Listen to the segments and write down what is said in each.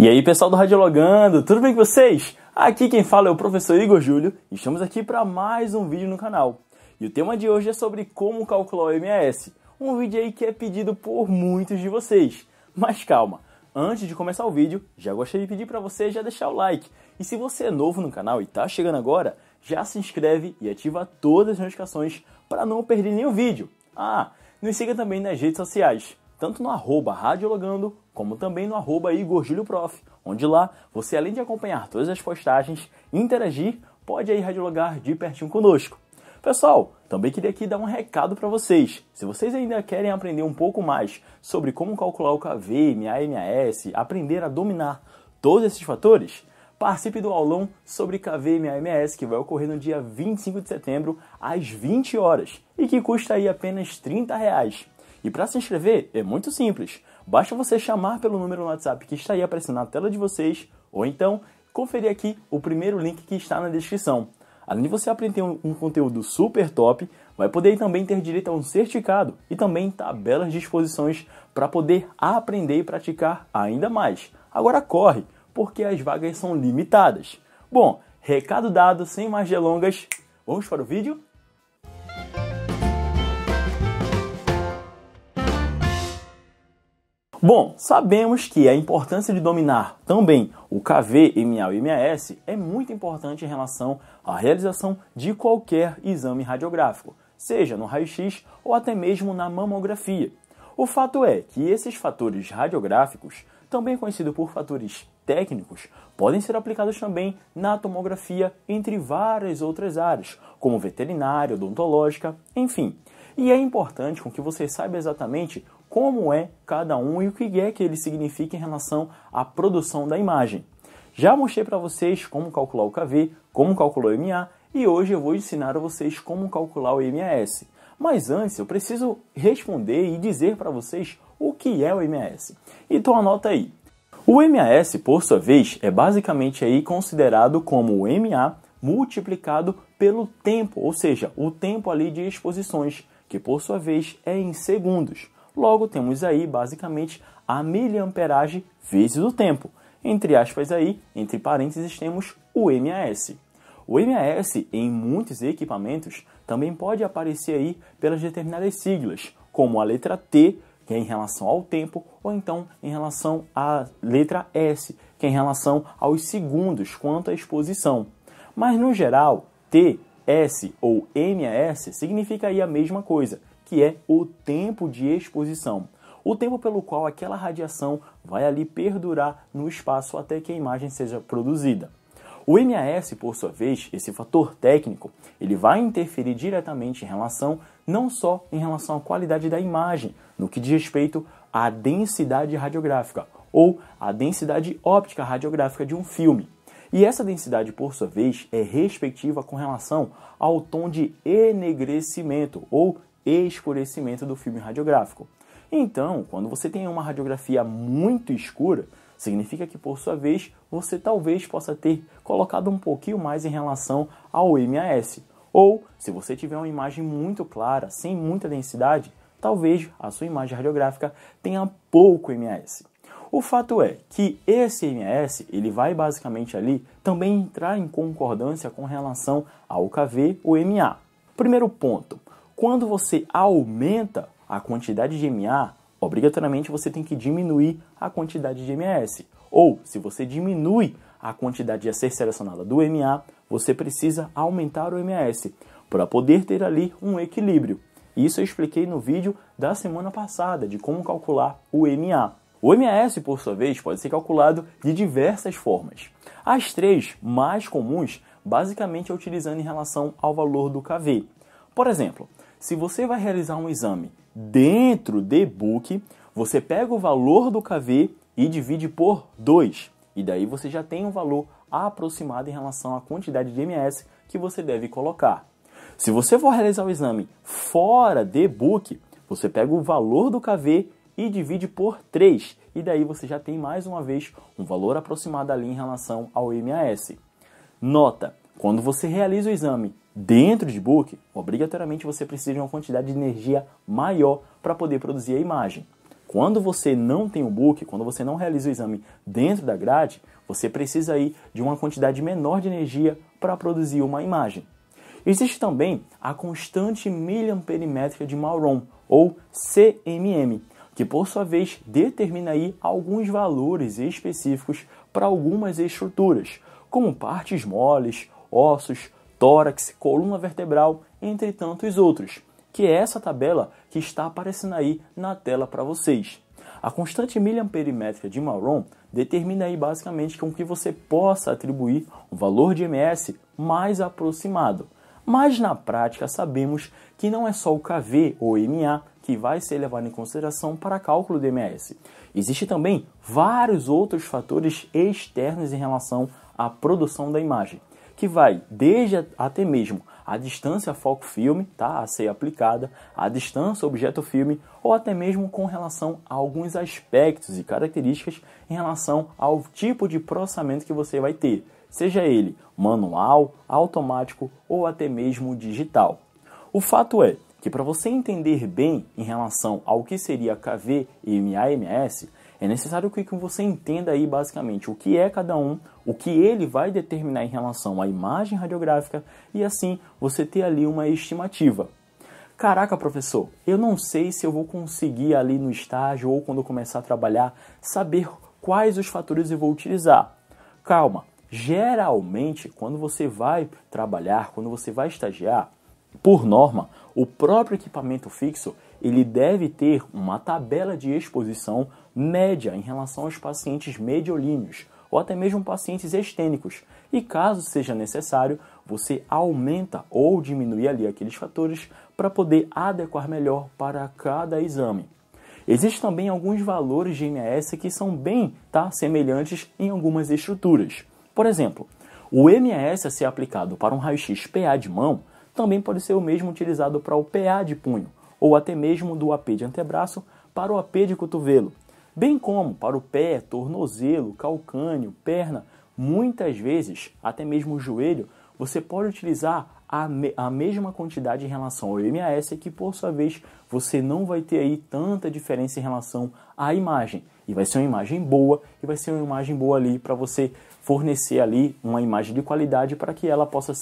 E aí, pessoal do Radiologando, tudo bem com vocês? Aqui quem fala é o professor Igor Júlio e estamos aqui para mais um vídeo no canal. E o tema de hoje é sobre como calcular o MS, um vídeo aí que é pedido por muitos de vocês. Mas calma, antes de começar o vídeo, já gostaria de pedir para você já deixar o like. E se você é novo no canal e está chegando agora, já se inscreve e ativa todas as notificações para não perder nenhum vídeo. Nos siga também nas redes sociais, tanto no @radiologando, como também no @IgorJúlioProf, onde lá você, além de acompanhar todas as postagens e interagir, pode aí radiologar de pertinho conosco. Pessoal, também queria aqui dar um recado para vocês. Se vocês ainda querem aprender um pouco mais sobre como calcular o KV, MA, MS, aprender a dominar todos esses fatores, participe do aulão sobre KV, MA, MS, que vai ocorrer no dia 25 de setembro, às 20 horas, e que custa aí apenas R$30. E para se inscrever é muito simples, basta você chamar pelo número no WhatsApp que está aí aparecendo na tela de vocês, ou então conferir aqui o primeiro link que está na descrição. Além de você aprender um conteúdo super top, vai poder também ter direito a um certificado e também tabelas de exposições para poder aprender e praticar ainda mais. Agora corre, porque as vagas são limitadas. Bom, recado dado, sem mais delongas, vamos para o vídeo? Bom, sabemos que a importância de dominar também o KV, MA e MS é muito importante em relação à realização de qualquer exame radiográfico, seja no raio-x ou até mesmo na mamografia. O fato é que esses fatores radiográficos, também conhecidos por fatores técnicos, podem ser aplicados também na tomografia, entre várias outras áreas, como veterinária, odontológica, enfim. E é importante com que você saiba exatamente como é cada um e o que é que ele significa em relação à produção da imagem. Já mostrei para vocês como calcular o KV, como calcular o MA, e hoje eu vou ensinar a vocês como calcular o MS. Mas antes eu preciso responder e dizer para vocês o que é o MS. Então anota aí. O MS, por sua vez, é basicamente aí considerado como o MA multiplicado pelo tempo, ou seja, o tempo ali de exposições, que por sua vez é em segundos. Logo, temos aí, basicamente, a miliamperagem vezes o tempo. Entre aspas aí, entre parênteses, temos o MS. O MS, em muitos equipamentos, também pode aparecer aí pelas determinadas siglas, como a letra T, que é em relação ao tempo, ou então em relação à letra S, que é em relação aos segundos quanto à exposição. Mas, no geral, T, S ou MS significa aí a mesma coisa, que é o tempo de exposição. O tempo pelo qual aquela radiação vai ali perdurar no espaço até que a imagem seja produzida. O MS, por sua vez, esse fator técnico, ele vai interferir diretamente em relação, não só em relação à qualidade da imagem, no que diz respeito à densidade radiográfica, ou à densidade óptica radiográfica de um filme. E essa densidade, por sua vez, é respectiva com relação ao tom de enegrecimento ou escurecimento do filme radiográfico. Então, quando você tem uma radiografia muito escura, significa que, por sua vez, você talvez possa ter colocado um pouquinho mais em relação ao MAS. Ou, se você tiver uma imagem muito clara, sem muita densidade, talvez a sua imagem radiográfica tenha pouco MAS. O fato é que esse MS, ele vai basicamente ali também entrar em concordância com relação ao KV ou MA. Primeiro ponto, quando você aumenta a quantidade de MA, obrigatoriamente você tem que diminuir a quantidade de MS. Ou, se você diminui a quantidade a ser selecionada do MA, você precisa aumentar o MS para poder ter ali um equilíbrio. Isso eu expliquei no vídeo da semana passada, de como calcular o MA. O MS, por sua vez, pode ser calculado de diversas formas. As três mais comuns, basicamente, é utilizando em relação ao valor do KV. Por exemplo, se você vai realizar um exame dentro de book, você pega o valor do KV e divide por 2. E daí você já tem um valor aproximado em relação à quantidade de MS que você deve colocar. Se você for realizar o exame fora de book, você pega o valor do KV e divide por 3. E daí você já tem mais uma vez um valor aproximado ali em relação ao MAS. Nota, quando você realiza o exame dentro de book, obrigatoriamente você precisa de uma quantidade de energia maior para poder produzir a imagem. quando você não tem o book, quando você não realiza o exame dentro da grade, você precisa aí de uma quantidade menor de energia para produzir uma imagem. Existe também a constante miliamperimétrica de Malron, ou CMM, que por sua vez determina aí alguns valores específicos para algumas estruturas, como partes moles, ossos, tórax, coluna vertebral, entre tantos outros, que é essa tabela que está aparecendo aí na tela para vocês. A constante miliamperimétrica de Malron determina aí basicamente com que você possa atribuir um valor de MS mais aproximado. Mas na prática sabemos que não é só o KV ou MA que vai ser levado em consideração para cálculo do MS. Existem também vários outros fatores externos em relação à produção da imagem, que vai desde até mesmo a distância foco-filme, tá, a ser aplicada, a distância objeto-filme, ou até mesmo com relação a alguns aspectos e características em relação ao tipo de processamento que você vai ter, seja ele manual, automático ou até mesmo digital. O fato é que para você entender bem em relação ao que seria KV, MA e MS, é necessário que você entenda aí basicamente o que é cada um, o que ele vai determinar em relação à imagem radiográfica e assim você ter ali uma estimativa. Caraca, professor, eu não sei se eu vou conseguir ali no estágio ou quando eu começar a trabalhar saber quais os fatores eu vou utilizar. Calma, geralmente quando você vai trabalhar, quando você vai estagiar, por norma, o próprio equipamento fixo ele deve ter uma tabela de exposição média em relação aos pacientes mediolíneos ou até mesmo pacientes estênicos. E caso seja necessário, você aumenta ou diminui ali aqueles fatores para poder adequar melhor para cada exame. Existem também alguns valores de MS que são bem semelhantes em algumas estruturas. Por exemplo, o MS a ser aplicado para um raio-x PA de mão também pode ser o mesmo utilizado para o PA de punho, ou até mesmo do AP de antebraço para o AP de cotovelo, bem como para o pé, tornozelo, calcâneo, perna, muitas vezes, até mesmo o joelho, você pode utilizar a mesma quantidade em relação ao MS, que por sua vez você não vai ter aí tanta diferença em relação à imagem. E vai ser uma imagem boa, e vai ser uma imagem boa ali para você fornecer ali uma imagem de qualidade para que ela possa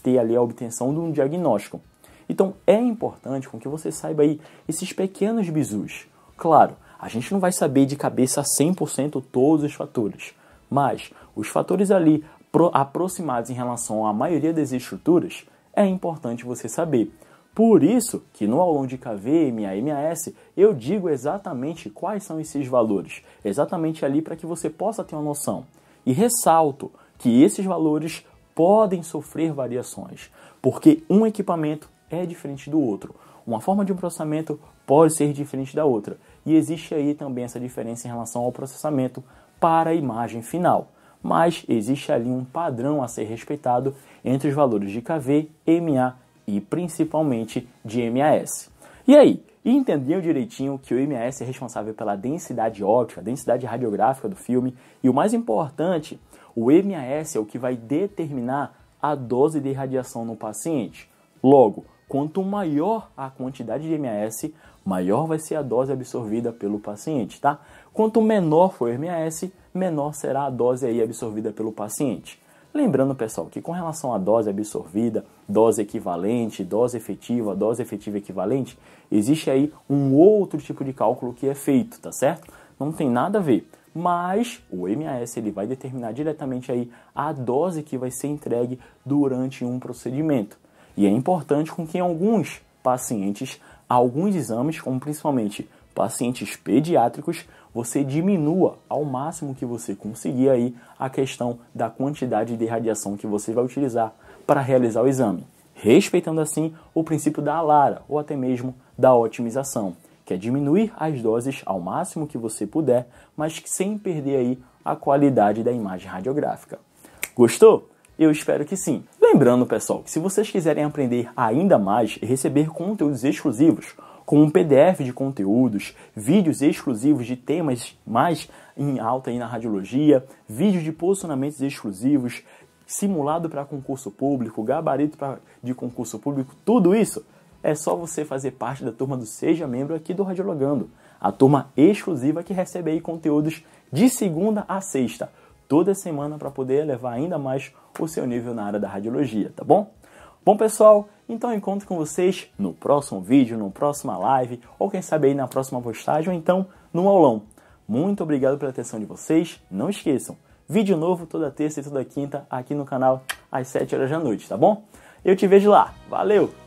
ter ali a obtenção de um diagnóstico. Então é importante com que você saiba aí esses pequenos bizus. Claro, a gente não vai saber de cabeça 100% todos os fatores, mas os fatores ali aproximados em relação à maioria das estruturas é importante você saber. Por isso que no aulão de KV, MA e MS eu digo exatamente quais são esses valores, exatamente ali para que você possa ter uma noção. E ressalto que esses valores podem sofrer variações, porque um equipamento é diferente do outro. Uma forma de processamento pode ser diferente da outra. E existe aí também essa diferença em relação ao processamento para a imagem final. Mas existe ali um padrão a ser respeitado entre os valores de KV, MA e principalmente de MAS. E aí, entendeu direitinho que o MAS é responsável pela densidade óptica, densidade radiográfica do filme? E o mais importante, o MAS é o que vai determinar a dose de radiação no paciente. Logo, quanto maior a quantidade de MAS, maior vai ser a dose absorvida pelo paciente, tá? Quanto menor for o MAS, menor será a dose aí absorvida pelo paciente. Lembrando, pessoal, que com relação à dose absorvida, dose equivalente, dose efetiva equivalente, existe aí um outro tipo de cálculo que é feito, tá certo? Não tem nada a ver. Mas o MAS ele vai determinar diretamente aí a dose que vai ser entregue durante um procedimento. E é importante com que em alguns pacientes, alguns exames, como principalmente pacientes pediátricos, você diminua ao máximo que você conseguir aí a questão da quantidade de radiação que você vai utilizar para realizar o exame, respeitando assim o princípio da ALARA ou até mesmo da otimização, que é diminuir as doses ao máximo que você puder, mas sem perder aí a qualidade da imagem radiográfica. Gostou? Eu espero que sim. Lembrando, pessoal, que se vocês quiserem aprender ainda mais e receber conteúdos exclusivos, como um PDF de conteúdos, vídeos exclusivos de temas mais em alta aí na radiologia, vídeos de posicionamentos exclusivos, simulado para concurso público, gabarito de concurso público, tudo isso é só você fazer parte da turma do Seja Membro aqui do Radiologando. a turma exclusiva que recebe aí conteúdos de segunda a sexta, toda semana, para poder elevar ainda mais o seu nível na área da radiologia, tá bom? Bom, pessoal, então eu encontro com vocês no próximo vídeo, na próxima live, ou quem sabe aí na próxima postagem, ou então no aulão. Muito obrigado pela atenção de vocês. Não esqueçam, vídeo novo toda terça e toda quinta aqui no canal às 7 horas da noite, tá bom? Eu te vejo lá. Valeu!